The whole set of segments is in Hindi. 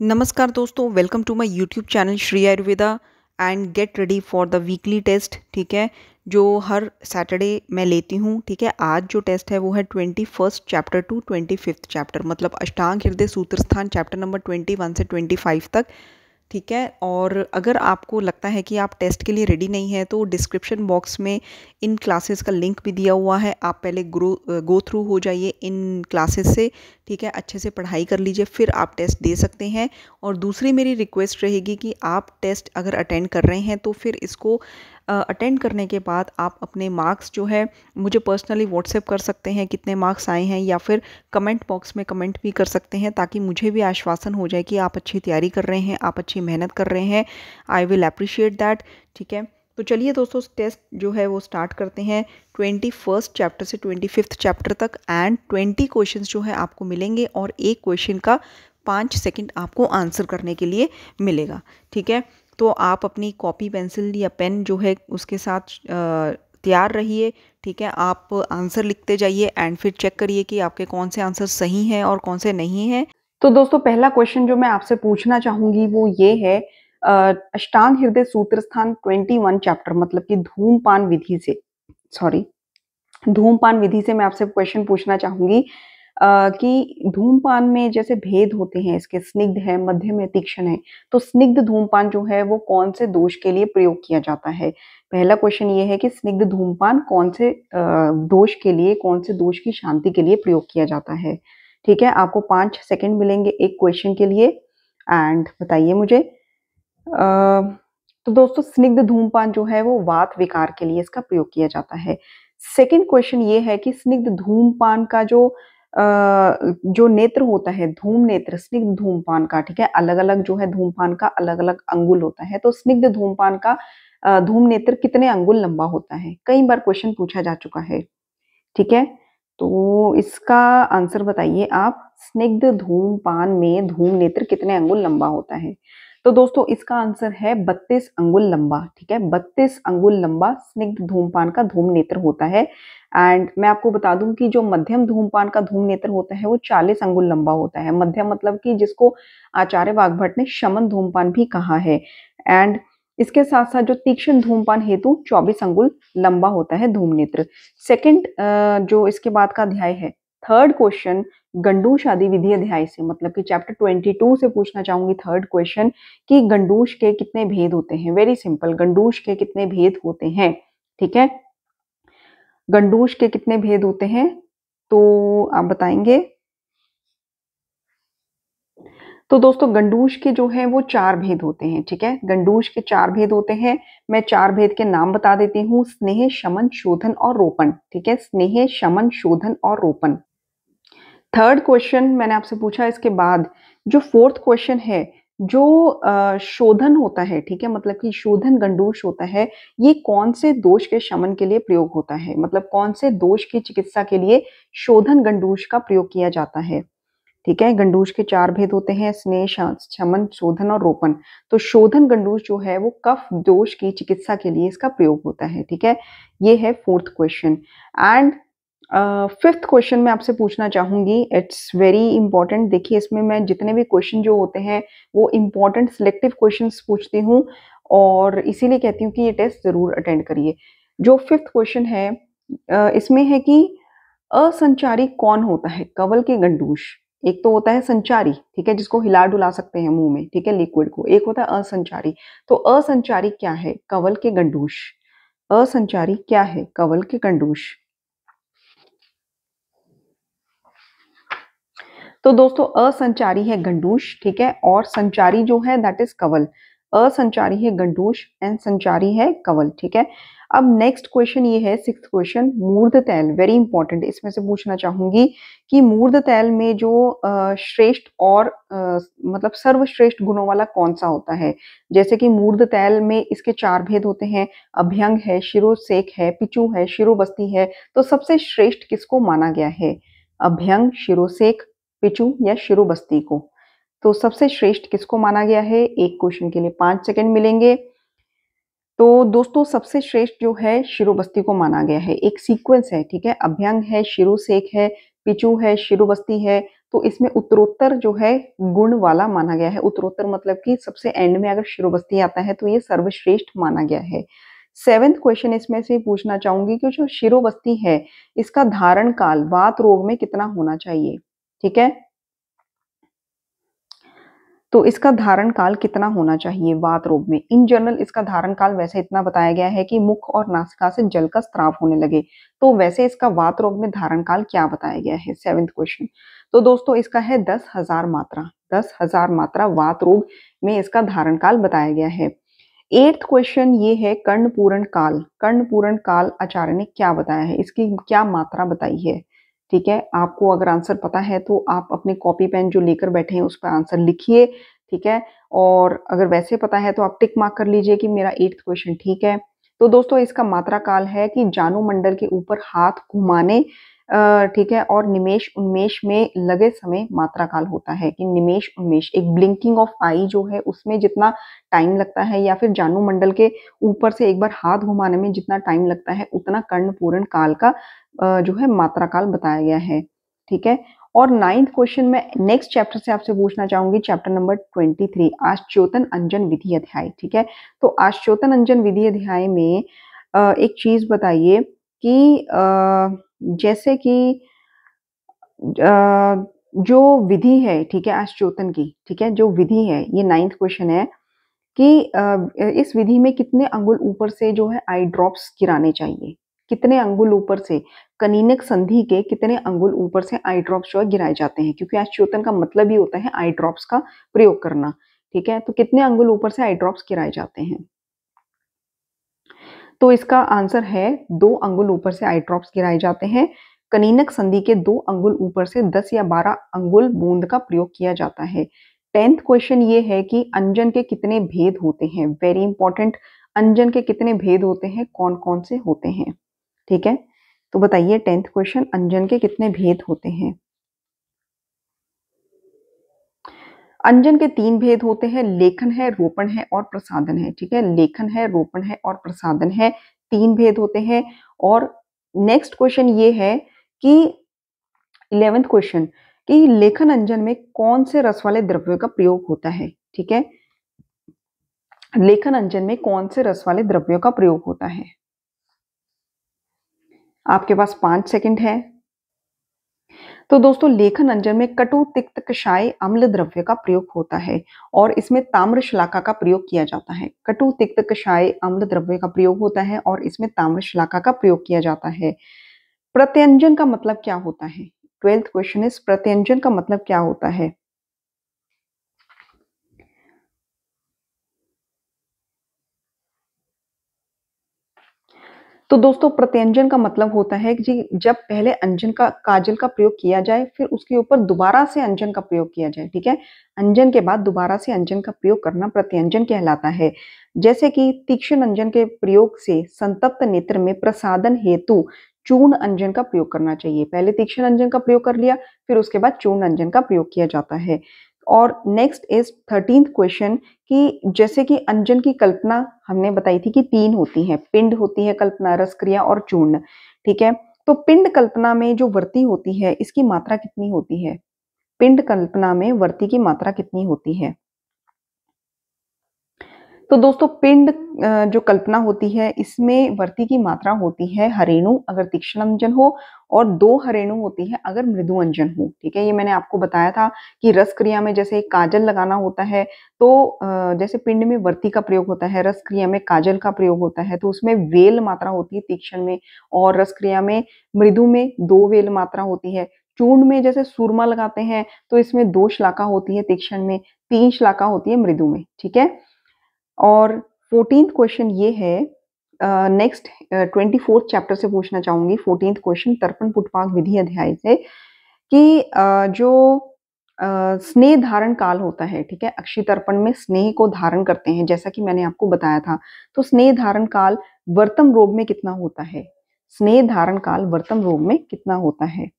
नमस्कार दोस्तों, welcome to my YouTube channel Shri Ayurveda and get ready for the weekly test. ठीक है, जो हर सैटरडे मैं लेती हूँ। ठीक है, आज जो टेस्ट है वो है 21st chapter two 25th chapter, मतलब अष्टांग हृदय सूत्रस्थान चैप्टर नंबर 21 से 25 तक। ठीक है, और अगर आपको लगता है कि आप टेस्ट के लिए रेडी नहीं है तो डिस्क्रिप्शन बॉक्स में इन क्लासेस का लिंक भी दिया हुआ है। आप पहले गो थ्रू हो जाइए इन क्लासेस से। ठीक है, अच्छे से पढ़ाई कर लीजिए, फिर आप टेस्ट दे सकते हैं। और दूसरी मेरी रिक्वेस्ट रहेगी कि आप टेस्ट अगर अटेंड कर रहे हैं तो फिर इसको अटेंड करने के बाद आप अपने मार्क्स जो है मुझे पर्सनली व्हाट्सएप कर सकते हैं, कितने मार्क्स आए हैं, या फिर कमेंट बॉक्स में कमेंट भी कर सकते हैं, ताकि मुझे भी आश्वासन हो जाए कि आप अच्छी तैयारी कर रहे हैं, आप अच्छी मेहनत कर रहे हैं। I will appreciate that. ठीक है, तो चलिए दोस्तों, टेस्ट जो है वो स्टार्ट करते हैं 21st चैप्टर से 25th चैप्टर तक। एंड 20 क्वेश्चंस जो है आपको मिलेंगे और एक क्वेश्चन का 5 सेकंड आपको आंसर करने के लिए मिलेगा। ठीक है, तो आप अपनी कॉपी पेंसिल या पेन जो है उसके साथ तैयार रहिए। ठीक है, आप आंसर लिखते जाइए एंड फिर चेक करिए कि आपके कौन से आंसर सही हैं और कौन से नहीं हैं। तो दोस्तों, पहला क्वेश्चन जो मैं आपसे पूछना चाहूंगी वो ये है, अष्टांग हृदय सूत्रस्थान 21 चैप्टर, मतलब कि धूमपान विधि से, सॉरी, धूमपान विधि से मैं आपसे क्वेश्चन पूछना चाहूंगी कि धूमपान में जैसे भेद होते हैं, इसके स्निग्ध है, मध्यम है, तीक्ष्ण है। तो स्निग्ध धूमपान जो है वो कौन से दोष के लिए प्रयोग किया जाता है? पहला क्वेश्चन ये है कि स्निग्ध धूमपान कौन से दोष के लिए, कौन से दोष की शांति के लिए प्रयोग किया जाता है? ठीक है, आपको 5 सेकंड मिलेंगे एक क्वेश्चन के लिए एंड बताइए मुझे। तो दोस्तों, स्निग्ध धूमपान जो है वो वात विकार के लिए इसका प्रयोग किया जाता है। सेकंड क्वेश्चन ये है कि स्निग्ध धूमपान का जो नेत्र होता है, धूम नेत्र, स्निग्ध धूमपान का, ठीक है, अलग अलग जो है धूमपान का अलग अलग अंगुल होता है। तो स्निग्ध धूमपान का धूम नेत्र कितने अंगुल लंबा होता है? कई बार क्वेश्चन पूछा जा चुका है। ठीक है, तो इसका आंसर बताइए आप। स्निग्ध धूमपान में धूम नेत्र कितने अंगुल लंबा होता है? तो दोस्तों, इसका आंसर है 32 अंगुल लंबा। ठीक है, 32 अंगुल लंबा स्निग्ध धूमपान का धूम नेत्र होता है। एंड मैं आपको बता दूं कि जो मध्यम धूमपान का धूम नेत्र होता है वो 40 अंगुल लंबा होता है। मध्यम मतलब कि जिसको आचार्य वाग्भट ने शमन धूमपान भी कहा है। एंड इसके साथ साथ जो तीक्ष्ण धूमपान हेतु 24 अंगुल लंबा होता है धूम नेत्र। सेकंड जो इसके बाद का अध्याय है, थर्ड क्वेश्चन गंडूश आदि विधि अध्याय से, मतलब कि चैप्टर 22 से पूछना चाहूंगी थर्ड क्वेश्चन कि गंडूश के कितने भेद होते हैं? वेरी सिंपल, गंडूश के कितने भेद होते हैं? ठीक है, गंडूश के कितने भेद होते हैं तो आप बताएंगे। तो दोस्तों, गंडूश के जो है वो 4 भेद होते हैं। ठीक है, गंडूश के 4 भेद होते हैं। मैं 4 भेद के नाम बता देती हूँ: स्नेह, शमन, शोधन और रोपण। ठीक है, स्नेह, शमन, शोधन और रोपण। थर्ड क्वेश्चन मैंने आपसे पूछा, इसके बाद जो फोर्थ क्वेश्चन है, जो शोधन होता है, ठीक है, मतलब कि शोधन गंडूश होता है, ये कौन से दोष के शमन के लिए प्रयोग होता है? मतलब कौन से दोष की चिकित्सा के लिए शोधन गंडूश का प्रयोग किया जाता है? ठीक है, गंडूश के 4 भेद होते हैं: स्नेह, शमन, शोधन और रोपण। तो शोधन गंडूश जो है वो कफ दोष की चिकित्सा के लिए इसका प्रयोग होता है। ठीक है, ये है fourth question. And fifth question मैं आपसे पूछना चाहूंगी, इट्स वेरी इंपॉर्टेंट। देखिए, इसमें मैं जितने भी क्वेश्चन जो होते हैं वो इंपॉर्टेंट सिलेक्टिव क्वेश्चंस पूछती हूँ, और इसीलिए कहती हूँ कि ये टेस्ट जरूर अटेंड करिए। जो फिफ्थ क्वेश्चन है, इसमें है कि असंचारी कौन होता है कवल के गंडूश? एक तो होता है संचारी, ठीक है, जिसको हिला डुला सकते हैं मुंह में, ठीक है, लिक्विड को। एक होता है असंचारी। तो असंचारी क्या है कवल के गंडूश? असंचारी क्या है कवल के गंडूश? तो दोस्तों, असंचारी है गंडूश, ठीक है, और संचारी जो है दैट इज कवल। असंचारी है गंडूश एंड संचारी है कवल। ठीक है, अब नेक्स्ट क्वेश्चन ये है, सिक्स्थ क्वेश्चन, मूर्ध तैल, वेरी इंपॉर्टेंट। इसमें से पूछना चाहूंगी कि मूर्ध तैल में जो श्रेष्ठ और मतलब सर्वश्रेष्ठ गुणों वाला कौन सा होता है? जैसे कि मूर्ध तैल में इसके 4 भेद होते हैं: अभ्यंग है, शिरोसेक है, पिचू है, शिरोबस्ती है। तो सबसे श्रेष्ठ किसको माना गया है? अभ्यंग, शिरोसेक, पिचू या शिरोबस्ती को? तो सबसे श्रेष्ठ किसको माना गया है? एक क्वेश्चन के लिए 5 सेकंड मिलेंगे। तो दोस्तों, सबसे श्रेष्ठ जो है शिरोबस्ती को माना गया है। एक सीक्वेंस है, ठीक है, अभ्यंग है, शिरोसेक है, पिचू है, शिरोवस्ती है, तो इसमें उत्तरोत्तर जो है गुण वाला माना गया है। उत्तरोत्तर मतलब कि सबसे एंड में अगर शिरोवस्ती आता है तो ये सर्वश्रेष्ठ माना गया है। 7th क्वेश्चन इसमें से पूछना चाहूंगी कि जो शिरोवस्ती है इसका धारण काल वात रोग में कितना होना चाहिए, ठीक है। तो इसका धारण काल कितना होना चाहिए वात रोग में। इन जनरल इसका धारण काल वैसे इतना बताया गया है कि मुख और नासिका से जल का स्त्राव होने लगे। तो वैसे इसका वात रोग में धारण काल क्या बताया गया है 7th क्वेश्चन। तो दोस्तों इसका है 10,000 मात्रा। 10,000 मात्रा वात रोग में इसका धारण काल बताया गया है। 8th क्वेश्चन ये है कर्ण पूरण काल। कर्ण पूरण काल आचार्य ने क्या बताया है, इसकी क्या मात्रा बताई है, ठीक है। आपको अगर आंसर पता है तो आप अपनी कॉपी पेन जो लेकर बैठे हैं उस पर आंसर लिखिए, ठीक है। और अगर वैसे पता है तो आप टिक मार्क कर लीजिए कि मेरा 8th क्वेश्चन ठीक है। तो दोस्तों इसका मात्रा काल है कि जानु मंडल के ऊपर हाथ घुमाने, ठीक है, और निमेश उन्मेष में लगे समय मात्रा काल होता है कि निमेश उन्मेष एक ब्लिंकिंग ऑफ आई जो है उसमें जितना टाइम लगता है या फिर जानु मंडल के ऊपर से एक बार हाथ घुमाने में जितना टाइम लगता है उतना कर्ण पूर्ण काल का जो है मात्रा काल बताया गया है, ठीक है। और 9th क्वेश्चन में नेक्स्ट चैप्टर से आपसे पूछना चाहूंगी, चैप्टर नंबर 23 आश्चोतन अंजन विधि अध्याय, ठीक है। तो आश्चोतन अंजन विधि अध्याय में एक चीज बताइए कि जैसे कि जो विधि है, ठीक है, आश्चोतन की, ठीक है, जो विधि है ये 9th क्वेश्चन है कि इस विधि में कितने अंगुल ऊपर से जो है आई ड्रॉप्स गिराने चाहिए। कितने अंगुल ऊपर से, कनीनक संधि के कितने अंगुल ऊपर से आई ड्रॉप्स जो है गिराए जाते हैं, क्योंकि आश्चोतन का मतलब ही होता है आई ड्रॉप्स का प्रयोग करना, ठीक है। तो कितने अंगुल ऊपर से आई ड्रॉप्स गिराए जाते हैं। तो इसका आंसर है 2 अंगुल ऊपर से आई ड्रॉप्स गिराए जाते हैं। कनीनक संधि के 2 अंगुल ऊपर से 10 या 12 अंगुल बूंद का प्रयोग किया जाता है। 10th क्वेश्चन ये है कि अंजन के कितने भेद होते हैं, वेरी इंपॉर्टेंट। अंजन के कितने भेद होते हैं, कौन कौन से होते हैं, ठीक है। तो बताइए 10th क्वेश्चन अंजन के कितने भेद होते हैं। अंजन के 3 भेद होते हैं, लेखन है, रोपण है और प्रसादन है, ठीक है। लेखन है, रोपण है और प्रसादन है, 3 भेद होते हैं। और नेक्स्ट क्वेश्चन ये है कि 11th क्वेश्चन कि लेखन अंजन में कौन से रस वाले द्रव्यों का प्रयोग होता है, ठीक है। लेखन अंजन में कौन से रस वाले द्रव्यों का प्रयोग होता है। आपके पास 5 सेकंड है। तो दोस्तों लेखन अंजन में कटु तिक्त कषाय अम्ल द्रव्य का प्रयोग होता है और इसमें ताम्र शलाका का प्रयोग किया जाता है। कटु तिक्त कषाय अम्ल द्रव्य का प्रयोग होता है और इसमें ताम्र शलाका का प्रयोग किया जाता है। प्रत्यंजन का मतलब क्या होता है। 12th क्वेश्चन इज प्रत्यंजन का मतलब क्या होता है। तो दोस्तों प्रत्यंजन का मतलब होता है कि जब पहले अंजन का काजल का प्रयोग किया जाए फिर उसके ऊपर दोबारा से अंजन का प्रयोग किया जाए, ठीक है। अंजन के बाद दोबारा से अंजन का प्रयोग करना प्रत्यंजन कहलाता है। जैसे कि तीक्ष्ण अंजन के प्रयोग से संतप्त नेत्र में प्रसादन हेतु चूर्ण अंजन का प्रयोग करना चाहिए। पहले तीक्ष्ण अंजन का प्रयोग कर लिया फिर उसके बाद चूर्ण अंजन का प्रयोग किया जाता है। और नेक्स्ट इज 13th क्वेश्चन कि जैसे कि अंजन की कल्पना हमने बताई थी कि 3 होती है, पिंड होती है कल्पना, रस क्रिया और चूर्ण, ठीक है। तो पिंड कल्पना में जो वर्ती होती है इसकी मात्रा कितनी होती है। पिंड कल्पना में वर्ती की मात्रा कितनी होती है। तो दोस्तों पिंड जो कल्पना होती है इसमें वर्ती की मात्रा होती है हरेणु अगर तीक्ष्ण अंजन हो और 2 हरेणु होती है अगर मृदु अंजन हो, ठीक है। ये मैंने आपको बताया था कि रस क्रिया में जैसे काजल लगाना होता है तो जैसे पिंड में वर्ती का प्रयोग होता है, रस क्रिया में काजल का प्रयोग होता है, तो उसमें वेल मात्रा होती है तीक्ष्ण में, और रस क्रिया में मृदु में 2 वेल मात्रा होती है। चूर्ण में जैसे सूरमा लगाते हैं तो इसमें 2 शलाका होती है तीक्ष्ण में, 3 शलाका होती है मृदु में, ठीक है। और 14th क्वेश्चन ये है, नेक्स्ट 24th चैप्टर से पूछना चाहूंगी। 14th क्वेश्चन तर्पण पुटपाक विधि अध्याय से कि जो स्नेह धारण काल होता है, ठीक है। अक्षी तर्पण में स्नेह को धारण करते हैं जैसा कि मैंने आपको बताया था। तो स्नेह धारण काल वर्तम रोग में कितना होता है। स्नेह धारण काल वर्तम रोग में कितना होता है।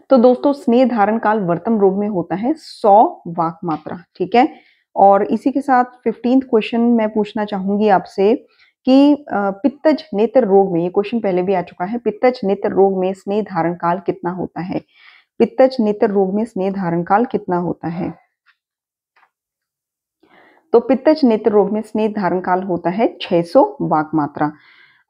तो दोस्तों स्नेह धारण काल वर्तम रोग में होता है 100 वाक मात्रा, ठीक है। और इसी के साथ 15th क्वेश्चन मैं पूछना चाहूंगी आपसे कि पित्तज नेत्र रोग में, ये क्वेश्चन पहले भी आ चुका है, पित्तज नेत्र रोग में स्नेह धारण काल कितना होता है? पित्तज नेत्र रोग में स्नेह धारण काल कितना होता है? तो पित्तज नेत्र रोग में स्नेह धारण काल होता है 600 वाक मात्रा।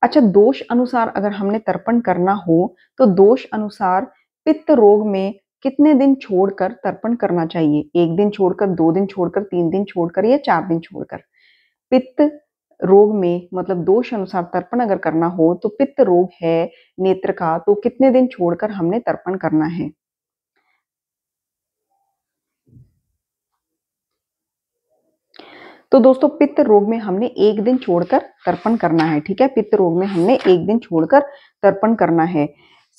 अच्छा, दोष अनुसार अगर हमने तर्पण करना हो तो दोष अनुसार पित्त रोग में कितने दिन छोड़कर तर्पण करना चाहिए? 1 दिन छोड़कर, 2 दिन छोड़कर, 3 दिन छोड़कर या 4 दिन छोड़कर? पित्त रोग में मतलब दोष अनुसार तर्पण अगर करना हो तो पित्त रोग है नेत्र का, तो कितने दिन छोड़कर हमने तर्पण करना है? तो दोस्तों पित्त रोग में हमने 1 दिन छोड़कर तर्पण करना है, ठीक है। पित्त रोग में हमने 1 दिन छोड़कर तर्पण करना है।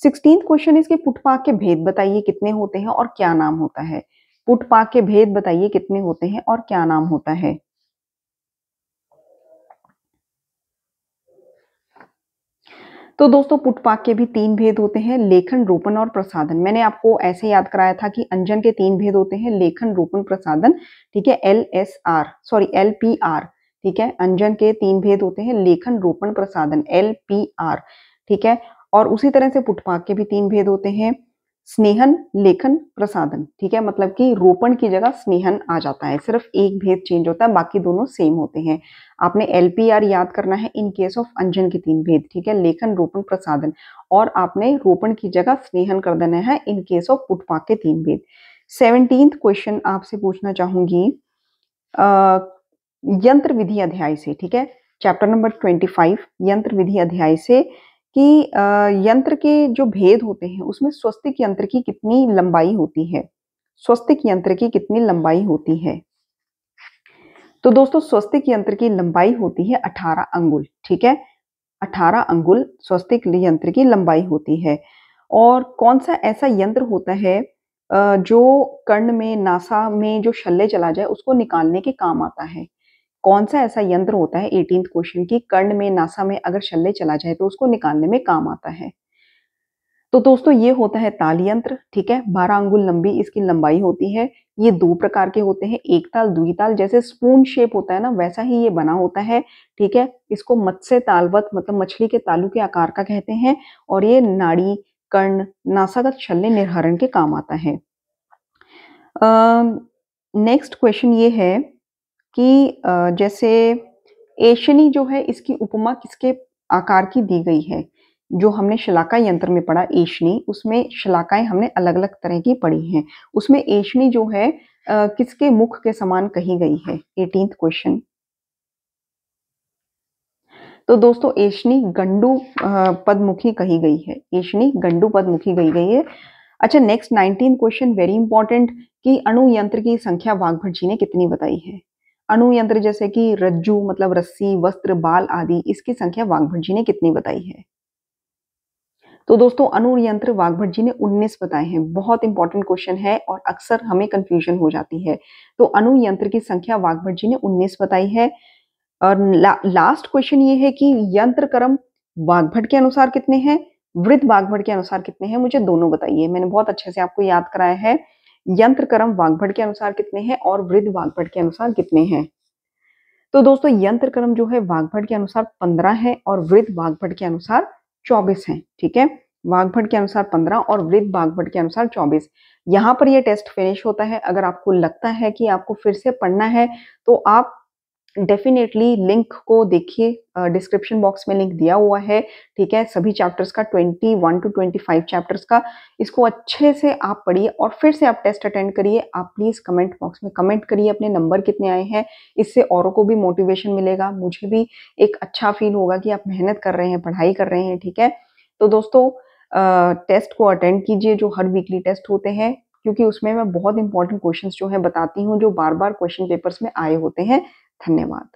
16th क्वेश्चन इसके पुटपाक के भेद बताइए कितने होते हैं और क्या नाम होता है? पुटपाक के भेद बताइए कितने होते हैं और क्या नाम होता है? तो दोस्तों पुटपाक के भी 3 भेद होते हैं, लेखन, रोपण और प्रसाधन। मैंने आपको ऐसे याद कराया था कि अंजन के 3 भेद होते हैं, लेखन, रोपण, प्रसाधन, ठीक है, LPR, ठीक है। अंजन के 3 भेद होते हैं, लेखन, रोपण, प्रसाधन, LPR, ठीक है। और उसी तरह से पुटपाक के भी 3 भेद होते हैं, स्नेहन, लेखन, प्रसाधन, ठीक है। मतलब कि रोपण की जगह स्नेहन आ जाता है, सिर्फ एक भेद चेंज होता है, बाकी दोनों सेम होते हैं। आपने LPR याद करना है इन केस ऑफ अंजन के 3 भेद, ठीक है, लेखन, रोपण, प्रसाधन, और आपने रोपण की जगह स्नेहन कर देना है इन केस ऑफ पुटपाक के 3 भेद। 17th क्वेश्चन आपसे पूछना चाहूंगी यंत्र विधि अध्याय से, ठीक है, चैप्टर नंबर 25 यंत्र विधि अध्याय से, कि यंत्र के जो भेद होते हैं उसमें स्वस्तिक यंत्र की कितनी लंबाई होती है? स्वस्तिक यंत्र की कितनी लंबाई होती है? तो दोस्तों स्वस्तिक यंत्र की लंबाई होती है 18 अंगुल, ठीक है, 18 अंगुल स्वस्तिक यंत्र की लंबाई होती है। और कौन सा ऐसा यंत्र होता है जो कर्ण में, नासा में जो शल्य चला जाए उसको निकालने के काम आता है? कौन सा ऐसा यंत्र होता है 18th क्वेश्चन की, कर्ण में, नासा में अगर शल्य चला जाए तो उसको निकालने में काम आता है? तो दोस्तों ये होता है ताल यंत्र, ठीक है, 12 अंगुल लंबी इसकी लंबाई होती है। ये 2 प्रकार के होते हैं, एक ताल, द्विताल, जैसे स्पून शेप होता है ना वैसा ही ये बना होता है, ठीक है। इसको मत्स्य तालवत मतलब मछली के तालू के आकार का कहते हैं, और ये नाड़ी, कर्ण, नासागत शल्य निर्हरण के काम आता है। नेक्स्ट क्वेश्चन ये है कि जैसे एशनी जो है इसकी उपमा किसके आकार की दी गई है? जो हमने शलाका यंत्र में पढ़ा एशनी, उसमें शलाकाएं हमने अलग अलग तरह की पढ़ी हैं, उसमें एशनी जो है किसके मुख के समान कही गई है? 18th question. तो दोस्तों एशनी गंडू पदमुखी कही गई है, एशनी गंडू पदमुखी कही गई है। अच्छा next 19th question very important, कि अणु यंत्र की संख्या वाघभट जी ने कितनी बताई है? अणु यंत्र जैसे कि रज्जू मतलब रस्सी, वस्त्र, बाल आदि, इसकी संख्या वाघभट जी ने कितनी बताई है? तो दोस्तों अणु यंत्र वाघभट जी ने 19 बताए हैं। बहुत इंपॉर्टेंट क्वेश्चन है और अक्सर हमें कंफ्यूजन हो जाती है। तो अणु यंत्र की संख्या वाघभट जी ने 19 बताई है। और लास्ट क्वेश्चन ये है कि यंत्र कर्म वाघभट के अनुसार कितने हैं, वृद्ध वाघभट के अनुसार कितने हैं? मुझे दोनों बताइए। मैंने बहुत अच्छे से आपको याद कराया है, यंत्र कर्म वाघभट के अनुसार कितने हैं और वृद्ध वाघभट के अनुसार कितने हैं। तो दोस्तों यंत्र कर्म जो है वाघभट के अनुसार 15 है और वृद्ध वाघभट के अनुसार 24 है, ठीक है। वाघभट के अनुसार 15 और वृद्ध वाघभट के अनुसार 24। यहाँ पर ये टेस्ट फिनिश होता है। अगर आपको लगता है कि आपको फिर से पढ़ना है तो आप डेफिनेटली लिंक को देखिए, डिस्क्रिप्शन बॉक्स में लिंक दिया हुआ है, ठीक है, सभी चैप्टर्स का, 21 to 25 चैप्टर्स का। इसको अच्छे से आप पढ़िए और फिर से आप टेस्ट अटेंड करिए। आप प्लीज कमेंट बॉक्स में कमेंट करिए अपने नंबर कितने आए हैं, इससे औरों को भी मोटिवेशन मिलेगा, मुझे भी एक अच्छा फील होगा कि आप मेहनत कर रहे हैं, पढ़ाई कर रहे हैं, ठीक है। तो दोस्तों टेस्ट को अटेंड कीजिए जो हर वीकली टेस्ट होते हैं, क्योंकि उसमें मैं बहुत इंपॉर्टेंट क्वेश्चंस जो है बताती हूँ जो बार बार क्वेश्चन पेपर्स में आए होते हैं। धन्यवाद।